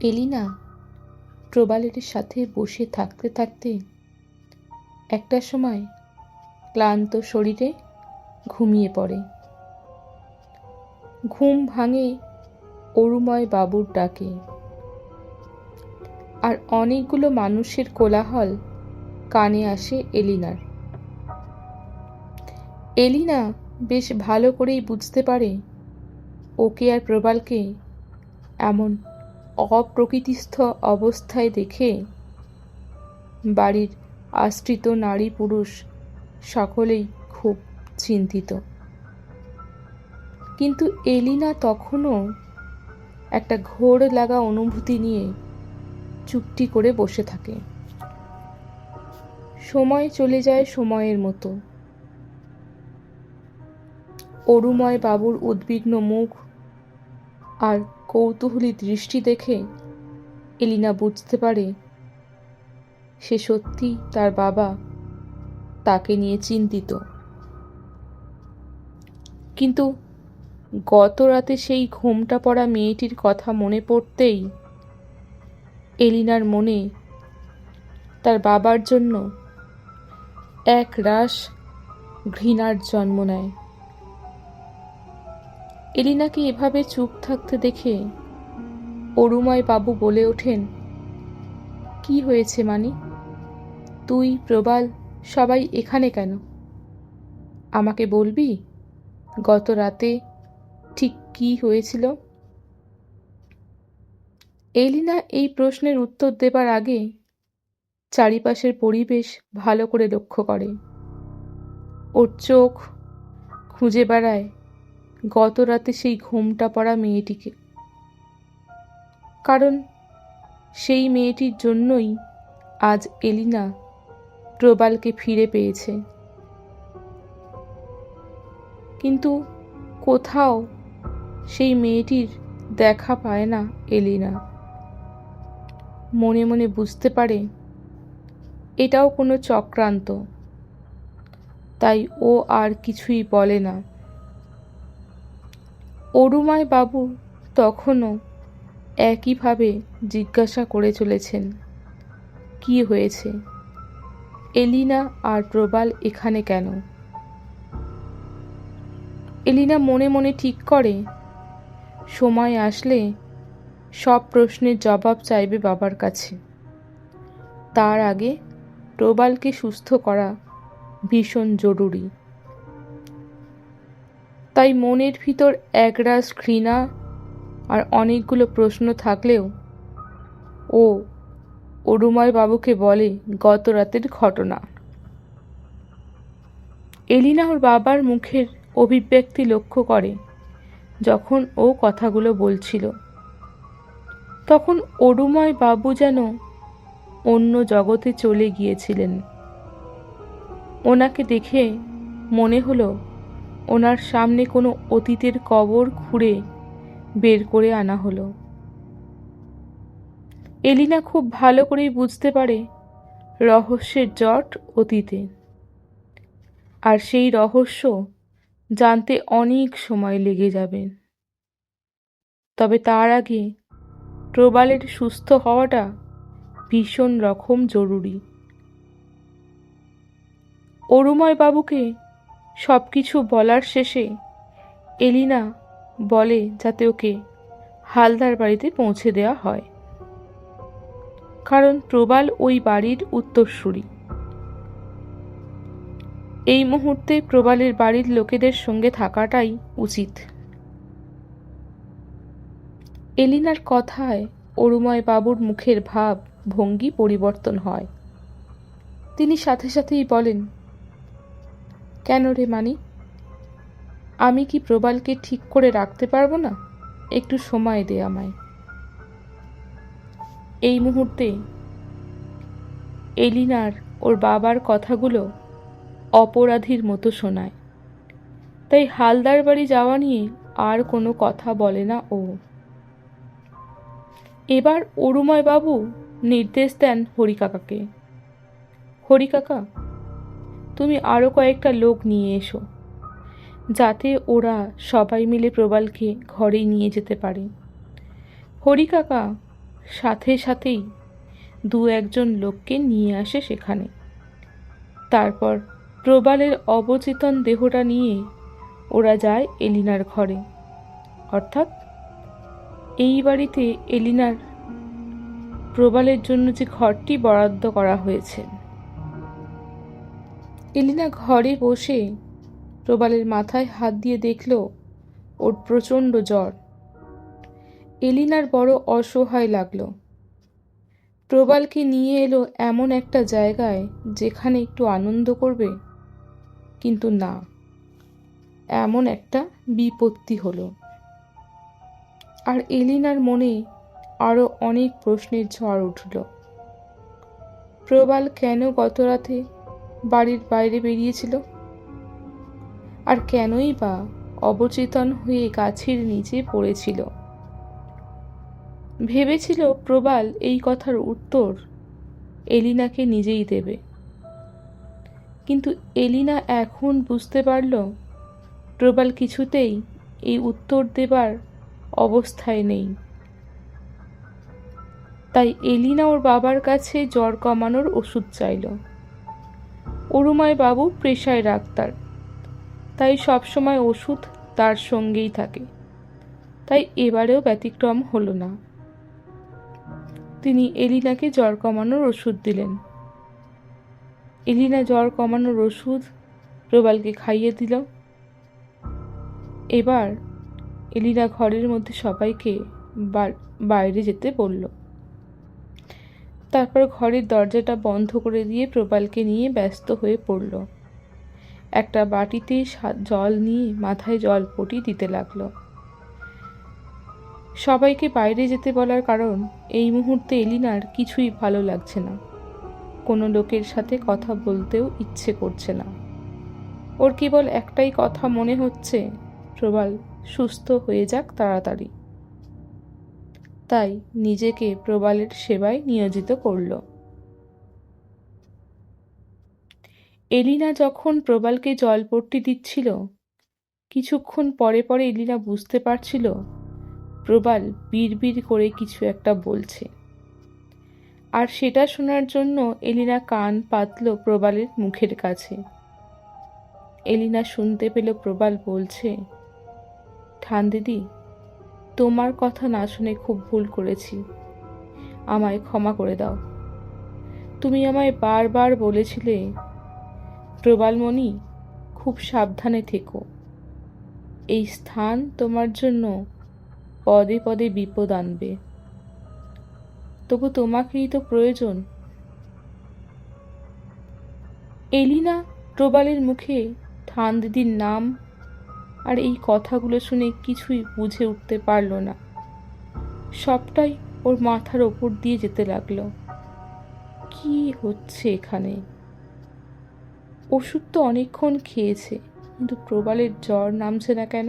এলিনা প্রবালের সাথে বসে থাকতে থাকতে একটা সময় ক্লান্ত শরীরে ঘুমিয়ে পড়ে। ঘুম ভাঙে অরুময় বাবুর ডাকে, আর অনেকগুলো মানুষের কোলাহল কানে আসে এলিনার। এলিনা বেশ ভালো করেই বুঝতে পারে ওকে আর প্রবালকে এমন অপ্রকৃতিস্থ অবস্থায় দেখে বাড়ির আশ্রিত নারী পুরুষ সকলেই খুব চিন্তিত। কিন্তু এলিনা তখনও একটা ঘোর লাগা অনুভূতি নিয়ে চুপটি করে বসে থাকে। সময় চলে যায় সময়ের মতো। অরুময় বাবুর উদ্বিগ্ন মুখ আর কৌতূহলী দৃষ্টি দেখে এলিনা বুঝতে পারে সে সত্যি তার বাবা তাকে নিয়ে চিন্তিত। কিন্তু গত রাতে সেই ঘোমটা পড়া মেয়েটির কথা মনে পড়তেই এলিনার মনে তার বাবার জন্য এক রাশ ঘৃণার জন্ম নেয়। এলিনাকে এভাবে চুপ থাকতে দেখে অরুময় বাবু বলে ওঠেন, কি হয়েছে মানি? তুই, প্রবাল, সবাই এখানে কেন? আমাকে বলবি গত রাতে ঠিক কি হয়েছিল? এলিনা এই প্রশ্নের উত্তর দেবার আগে চারিপাশের পরিবেশ ভালো করে লক্ষ্য করে। ওর চোখ খুঁজে বেড়ায় গত রাতে সেই ঘোমটা পড়া মেয়েটিকে। কারণ সেই মেয়েটির জন্যই আজ এলিনা প্রবালকে ফিরে পেয়েছে। কিন্তু কোথাও সেই মেয়েটির দেখা পায় না এলিনা। মনে মনে বুঝতে পারে এটাও কোনো চক্রান্ত, তাই ও আর কিছুই বলে না। অরুময় বাবু তখনও একইভাবে জিজ্ঞাসা করে চলেছেন, কি হয়েছে? এলিনা আর প্রবাল এখানে কেন? এলিনা মনে মনে ঠিক করে সময় আসলে সব প্রশ্নের জবাব চাইবে বাবার কাছে। তার আগে প্রবালকে সুস্থ করা ভীষণ জরুরি। তাই মনের ভিতর একরাশ ঘৃণা আর অনেকগুলো প্রশ্ন থাকলেও ও অরুময় বাবুকে বলে গত রাতের ঘটনা। এলিনা ওর বাবার মুখের অভিব্যক্তি লক্ষ্য করে যখন ও কথাগুলো বলছিল। তখন অরুময় বাবু যেন অন্য জগতে চলে গিয়েছিলেন। ওনাকে দেখে মনে হলো ওনার সামনে কোনো অতীতের কবর খুঁড়ে বের করে আনা হলো। এলিনা খুব ভালো করেই বুঝতে পারে রহস্যের জট অতীতে, আর সেই রহস্য জানতে অনেক সময় লেগে যাবে। তবে তার আগে প্রবালের সুস্থ হওয়াটা ভীষণ রকম জরুরি। অরুময় বাবুকে সব কিছু বলার শেষে এলিনা বলে যাতে ওকে হালদার বাড়িতে পৌঁছে দেওয়া হয়, কারণ প্রবাল ওই বাড়ির উত্তরসূরি। এই মুহূর্তে প্রবালের বাড়ির লোকেদের সঙ্গে থাকাটাই উচিত। এলিনার কথায় অরুময় বাবুর মুখের ভাব ভঙ্গি পরিবর্তন হয়। তিনি সাথে সাথেই বলেন, কেন রে মানি? আমি কি প্রবালকে ঠিক করে রাখতে পারবো না? একটু সময় দে আমায়। এই মুহূর্তে এলিনার ওর বাবার কথাগুলো অপরাধীর মতো শোনায়। তাই হালদার বাড়ি যাওয়া নিয়ে আর কোনো কথা বলে না ও। এবার অরুময় বাবু নির্দেশ দেন হরিকাকাকে, হরিকাকা, তুমি আরও কয়েকটা লোক নিয়ে এসো, যাতে ওরা সবাই মিলে প্রবালকে ঘরে নিয়ে যেতে পারে। হরিকাকা সাথে সাথেই দু একজন লোককে নিয়ে আসে সেখানে। তারপর প্রবালের অবচেতন দেহটা নিয়ে ওরা যায় এলিনার ঘরে, অর্থাৎ এই বাড়িতে এলিনার প্রবালের জন্য যে ঘরটি বরাদ্দ করা হয়েছে। এলিনা ঘরে বসে প্রবালের মাথায় হাত দিয়ে দেখল ওর প্রচণ্ড জ্বর। এলিনার বড় অসহায় লাগলো। প্রবালকে নিয়ে এলো এমন একটা জায়গায় যেখানে একটু আনন্দ করবে, কিন্তু না, এমন একটা বিপত্তি হলো। আর এলিনার মনে আরো অনেক প্রশ্নের ঝড় উঠল। প্রবাল কেন গত রাতে বাড়ির বাইরে বেরিয়েছিল, আর কেনই বা অবচেতন হয়ে গাছের নিচে পড়েছিল? ভেবেছিল প্রবাল এই কথার উত্তর এলিনাকে নিজেই দেবে, কিন্তু এলিনা এখন বুঝতে পারল প্রবাল কিছুতেই এই উত্তর দেবার অবস্থায় নেই। তাই এলিনা ওর বাবার কাছে জ্বর কমানোর ওষুধ চাইল। অরুময় বাবু পেশায় ডাক্তার, তাই সবসময় ওষুধ তার সঙ্গেই থাকে। তাই এবারেও ব্যতিক্রম হলো না। তিনি এলিনাকে জ্বর কমানোর ওষুধ দিলেন। এলিনা জ্বর কমানোর ওষুধ প্রবালকে খাইয়ে দিল। এবার এলিনা ঘরের মধ্যে সবাইকে বাইরে যেতে বলল। তারপর ঘরের দরজাটা বন্ধ করে দিয়ে প্রবালকে নিয়ে ব্যস্ত হয়ে পড়ল। একটা বাটিতে জল নিয়ে মাথায় জলপটি দিতে লাগলো। সবাইকে বাইরে যেতে বলার কারণ এই মুহূর্তে এলিনার কিছুই ভালো লাগছে না। কোনো লোকের সাথে কথা বলতেও ইচ্ছে করছে না। ওর কেবল একটাই কথা মনে হচ্ছে, প্রবাল সুস্থ হয়ে যাক তাড়াতাড়ি। তাই নিজেকে প্রবালের সেবায় নিয়োজিত করল। এলিনা যখন প্রবালকে জলপট্টি দিচ্ছিল, কিছুক্ষণ পরে পরে এলিনা বুঝতে পারছিল প্রবাল বিড়বিড় করে কিছু একটা বলছে, আর সেটা শোনার জন্য এলিনা কান পাতল প্রবালের মুখের কাছে। এলিনা শুনতে পেল প্রবাল বলছে, ঠান দিদি, তোমার কথা না শুনে খুব ভুল করেছি, আমায় ক্ষমা করে দাও। তুমি আমায় বারবার বলেছিলে প্রবালমণি, খুব সাবধানে থেকো, এই স্থান তোমার জন্য পদে পদে বিপদ আনবে, তবু তোমাকেই তো প্রয়োজন। এলিনা প্রবালের মুখে ঠান দিদির নাম আর এই কথাগুলো শুনে কিছুই বুঝে উঠতে পারল না। সবটাই ওর মাথার ওপর দিয়ে যেতে লাগলো। কি হচ্ছে এখানে? ওষুধ তো অনেকক্ষণ খেয়েছে, কিন্তু প্রবালের জ্বর নামছে না কেন?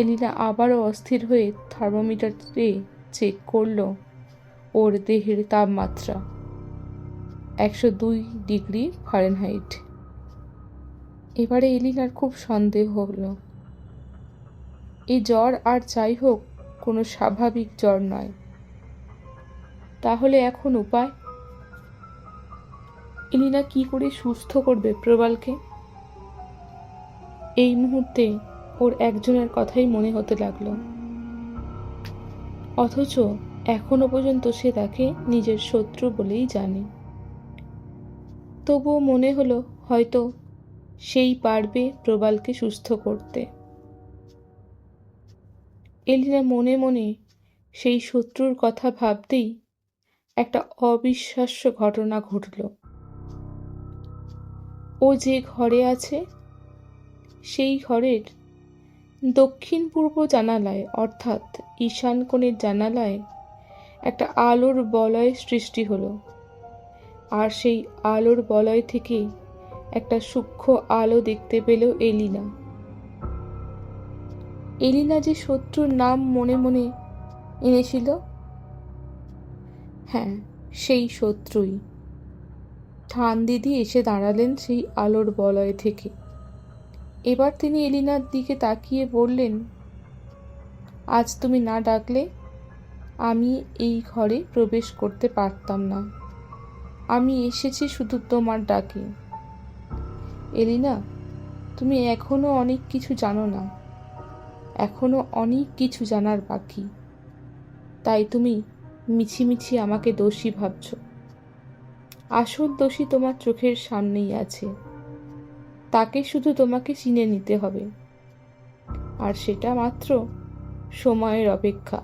এলিনা আবারও অস্থির হয়ে থার্মোমিটারে চেক করল ওর দেহের তাপমাত্রা, 102°F। এবারে এলিনার খুব সন্দেহ হলো, এই জ্বর আর যাই হোক কোনো স্বাভাবিক জ্বর নয়। তাহলে এখন উপায়? এলিনা কি করে সুস্থ করবে প্রবালকে? এই মুহূর্তে ওর একজনের কথাই মনে হতে লাগলো, অথচ এখনো পর্যন্ত সে তাকে নিজের শত্রু বলেই জানে। তবুও মনে হলো হয়তো সেই পারবে প্রবালকে সুস্থ করতে। এলিনা মনে মনে সেই শত্রুর কথা ভাবতেই একটা অবিশ্বাস্য ঘটনা ঘটল। ও যে ঘরে আছে সেই ঘরের দক্ষিণ পূর্ব জানালায়, অর্থাৎ ঈশান কোণের জানালায় একটা আলোর বলয় সৃষ্টি হলো, আর সেই আলোর বলয় থেকে একটা সূক্ষ্ম আলো দেখতে পেল এলিনা। এলিনা যে শত্রুর নাম মনে মনে এনেছিল, হ্যাঁ, সেই শত্রুই। ঠান দিদি এসে দাঁড়ালেন সেই আলোর বলয় থেকে। এবার তিনি এলিনার দিকে তাকিয়ে বললেন, আজ তুমি না ডাকলে আমি এই ঘরে প্রবেশ করতে পারতাম না। আমি এসেছি শুধু তোমার ডাকে। এলিনা, তুমি এখনো অনেক কিছু জানো না, এখনো অনেক কিছু জানার বাকি। তাই তুমি মিছিমিছি আমাকে দোষী ভাবছ। আসল দোষী তোমার চোখের সামনেই আছে, তাকে শুধু তোমাকে চিনে নিতে হবে, আর সেটা মাত্র সময়ের অপেক্ষা।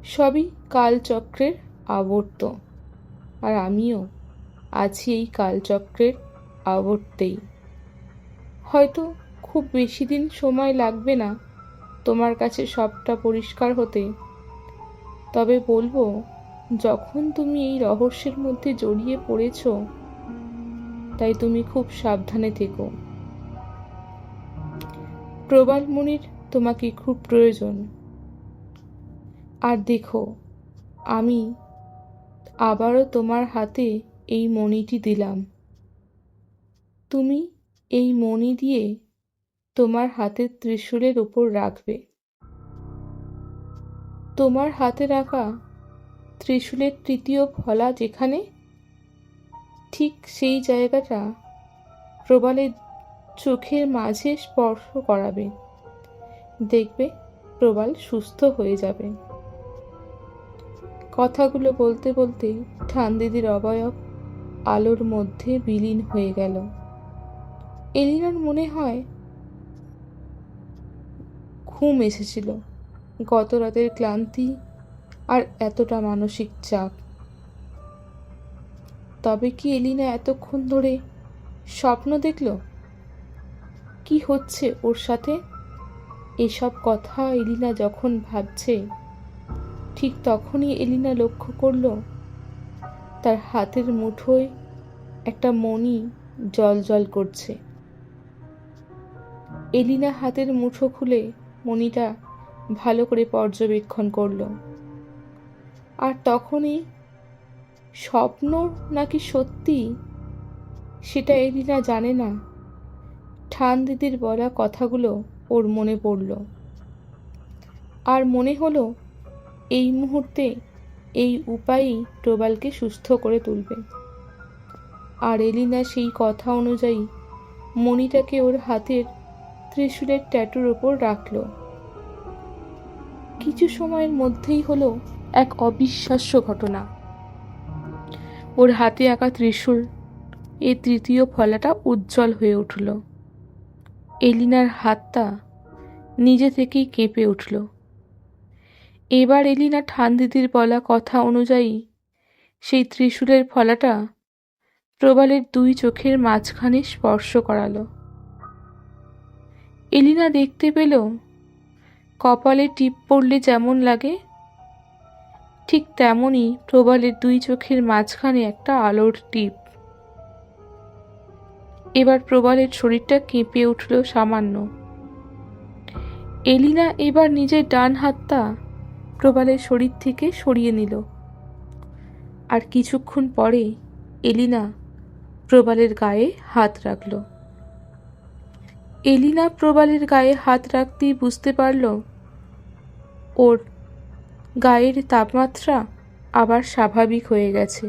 সবই কালচক্রের আবর্ত, আর আমিও আছি এই কালচক্রের আবর্তেই। হয়তো খুব বেশি দিন সময় লাগবে না তোমার কাছে সবটা পরিষ্কার হতে, তবে বলবো, যখন তুমি এই রহস্যের মধ্যে জড়িয়ে পড়েছ, তাই তুমি খুব সাবধানে থেকো। প্রবাল মুনির তোমাকে খুব প্রয়োজন। আর দেখো, আমি আবারও তোমার হাতে এই মণিটি দিলাম। তুমি এই মণি দিয়ে তোমার হাতের ত্রিশূলের উপর রাখবে। তোমার হাতে রাখা ত্রিশূলের তৃতীয় ফলা যেখানে, ঠিক সেই জায়গাটা প্রবালের চোখের মাঝে স্পর্শ করাবে। দেখবে প্রবাল সুস্থ হয়ে যাবে। কথাগুলো বলতে বলতে ঠানদিদির অবয়ব আলোর মধ্যে বিলীন হয়ে গেল। এলিনার মনে হয় ঘুম এসেছিল। গত রাতের ক্লান্তি আর এতটা মানসিক চাপ। তবে কি এলিনা এতক্ষণ ধরে স্বপ্ন দেখল? কি হচ্ছে ওর সাথে? এসব কথা এলিনা যখন ভাবছে, ঠিক তখনই এলিনা লক্ষ্য করল তার হাতের মুঠোয় একটা মণি জ্বলজ্বল করছে। এলিনা হাতের মুঠো খুলে মণিটা ভালো করে পর্যবেক্ষণ করল। আর তখনই স্বপ্ন নাকি সত্যি সেটা এলিনা জানে না, ঠান দিদির বলা কথাগুলো ওর মনে পড়ল। আর মনে হলো এই মুহূর্তে এই উপায়ই প্রবালকে সুস্থ করে তুলবে। আর এলিনা সেই কথা অনুযায়ী মণিটাকে ওর হাতের ত্রিশূলের ট্যাটুর ওপর রাখল। কিছু সময়ের মধ্যেই হলো এক অবিশ্বাস্য ঘটনা। ওর হাতে আঁকা ত্রিশূল এই তৃতীয় ফলাটা উজ্জ্বল হয়ে উঠল। এলিনার হাতটা নিজে থেকেই কেঁপে উঠল। এবার এলিনা ঠান দিদির বলা কথা অনুযায়ী সেই ত্রিশূলের ফলাটা প্রবালের দুই চোখের মাঝখানে স্পর্শ করালো। এলিনা দেখতে পেল কপালে টিপ পড়লে যেমন লাগে, ঠিক তেমনই প্রবালের দুই চোখের মাঝখানে একটা আলোর টিপ। এবার প্রবালের শরীরটা কেঁপে উঠল সামান্য। এলিনা এবার নিজের ডান হাতটা প্রবালের শরীর থেকে সরিয়ে নিল। আর কিছুক্ষণ পরে এলিনা প্রবালের গায়ে হাত রাখল। এলিনা প্রবালের গায়ে হাত রাখতেই বুঝতে পারল ওর গায়ের তাপমাত্রা আবার স্বাভাবিক হয়ে গেছে।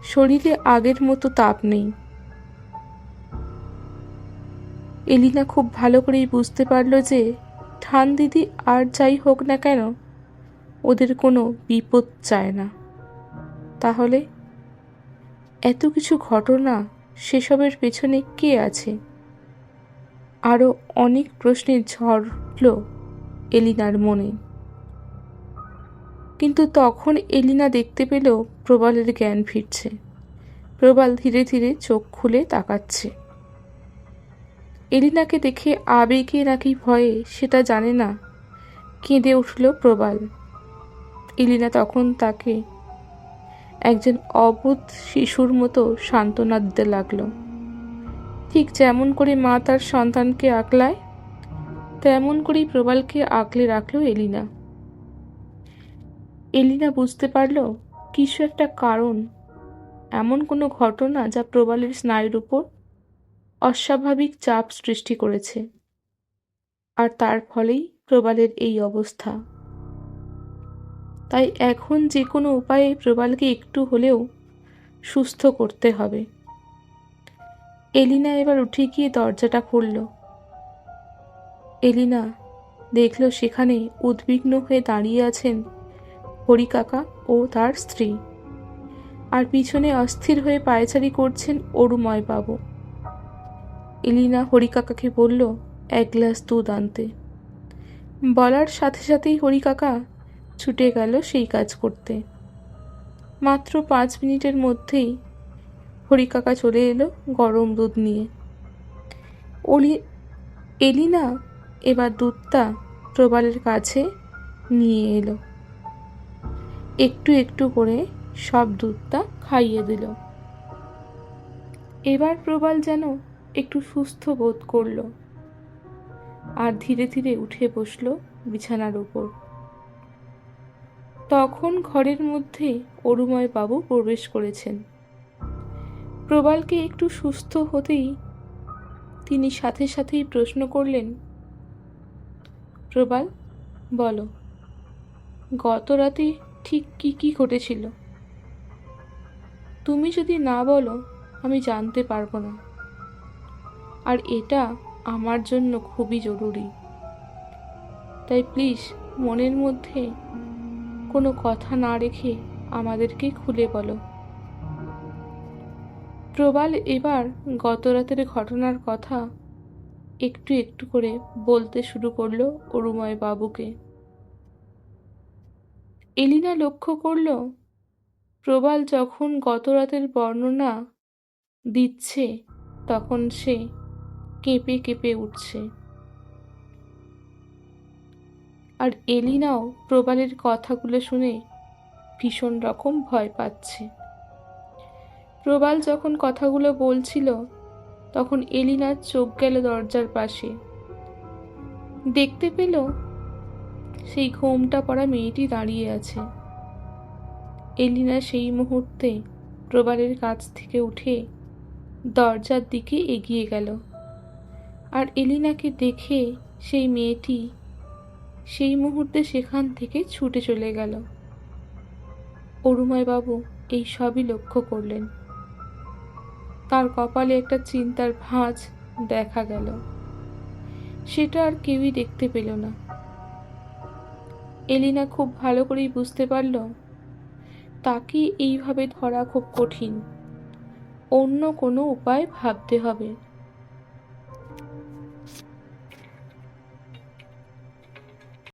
শরীরে আগের মতো তাপ নেই। এলিনা খুব ভালো করেই বুঝতে পারল যে ঠান দিদি আর যাই হোক না কেন, ওদের কোনো বিপদ চায় না। তাহলে এত কিছু ঘটনা, সেসবের পেছনে কে আছে? আরও অনেক প্রশ্নের ঝড় উঠল এলিনার মনে। কিন্তু তখন এলিনা দেখতে পেল প্রবালের জ্ঞান ফিরছে। প্রবাল ধীরে ধীরে চোখ খুলে তাকাচ্ছে। এলিনাকে দেখে আবেগে নাকি ভয়ে সেটা জানে না, কেঁদে উঠল প্রবাল। এলিনা তখন তাকে একজন অবোধ শিশুর মতো সান্ত্বনা দিতে লাগলো। ঠিক যেমন করে মা তার সন্তানকে আগলায়, তেমন করেই প্রবালকে আগলে রাখল এলিনা। এলিনা বুঝতে পারল কিছু একটা কারণ, এমন কোনো ঘটনা যা প্রবালের স্নায়ুর উপর অস্বাভাবিক চাপ সৃষ্টি করেছে, আর তার ফলেই প্রবালের এই অবস্থা। তাই এখন যে কোনো উপায়ে প্রবালকে একটু হলেও সুস্থ করতে হবে। এলিনা এবার উঠে গিয়ে দরজাটা খুলল। এলিনা দেখল সেখানে উদ্বিগ্ন হয়ে দাঁড়িয়ে আছেন হরিকাকা ও তার স্ত্রী, আর পিছনে অস্থির হয়ে পায়চারি করছেন অরুময় বাবু। এলিনা হরিকাকাকে বলল, এক গ্লাস দুধ আনতে। বলার সাথে সাথেই হরিকাকা ছুটে গেল সেই কাজ করতে। মাত্র 5 মিনিটের মধ্যেই হরিকাকা চলে এলো গরম দুধ নিয়ে। এলিনা এবার দুধটা প্রবালের কাছে নিয়ে এলো। একটু একটু করে সব দুধটা খাইয়ে দিল। এবার প্রবাল যেন একটু সুস্থ বোধ করল, আর ধীরে ধীরে উঠে বসল বিছানার উপর। তখন ঘরের মধ্যে অরুময় বাবু প্রবেশ করেছেন। প্রবালকে একটু সুস্থ হতেই তিনি সাথে সাথেই প্রশ্ন করলেন, প্রবাল, বলো, গত রাতে ঠিক কি ঘটেছিল? তুমি যদি না বলো আমি জানতে পারবো না, আর এটা আমার জন্য খুবই জরুরি। তাই প্লিজ মনের মধ্যে কোনো কথা না রেখে আমাদেরকে খুলে বলো। প্রবাল এবার গত রাতের ঘটনার কথা একটু একটু করে বলতে শুরু করলো অরুময় বাবুকে। এলিনা লক্ষ্য করল প্রবাল যখন গত রাতের বর্ণনা দিচ্ছে তখন সে কেঁপে কেঁপে উঠছে, আর এলিনাও প্রবালের কথাগুলো শুনে ভীষণ রকম ভয় পাচ্ছে। প্রবাল যখন কথাগুলো বলছিল তখন এলিনার চোখ গেল দরজার পাশে। দেখতে পেল সেই ঘোমটা পরা মেয়েটি দাঁড়িয়ে আছে। এলিনা সেই মুহূর্তে প্রবালের কাছ থেকে উঠে দরজার দিকে এগিয়ে গেল, আর এলিনাকে দেখে সেই মেয়েটি সেই মুহূর্তে সেখান থেকে ছুটে চলে গেল। অরুময় বাবু এই সবই লক্ষ্য করলেন। তার কপালে একটা চিন্তার ভাঁজ দেখা গেল, সেটা আর কেউই দেখতে পেল না। এলিনা খুব ভালো করেই বুঝতে পারল তাকে এইভাবে ধরা খুব কঠিন, অন্য কোনো উপায় ভাবতে হবে।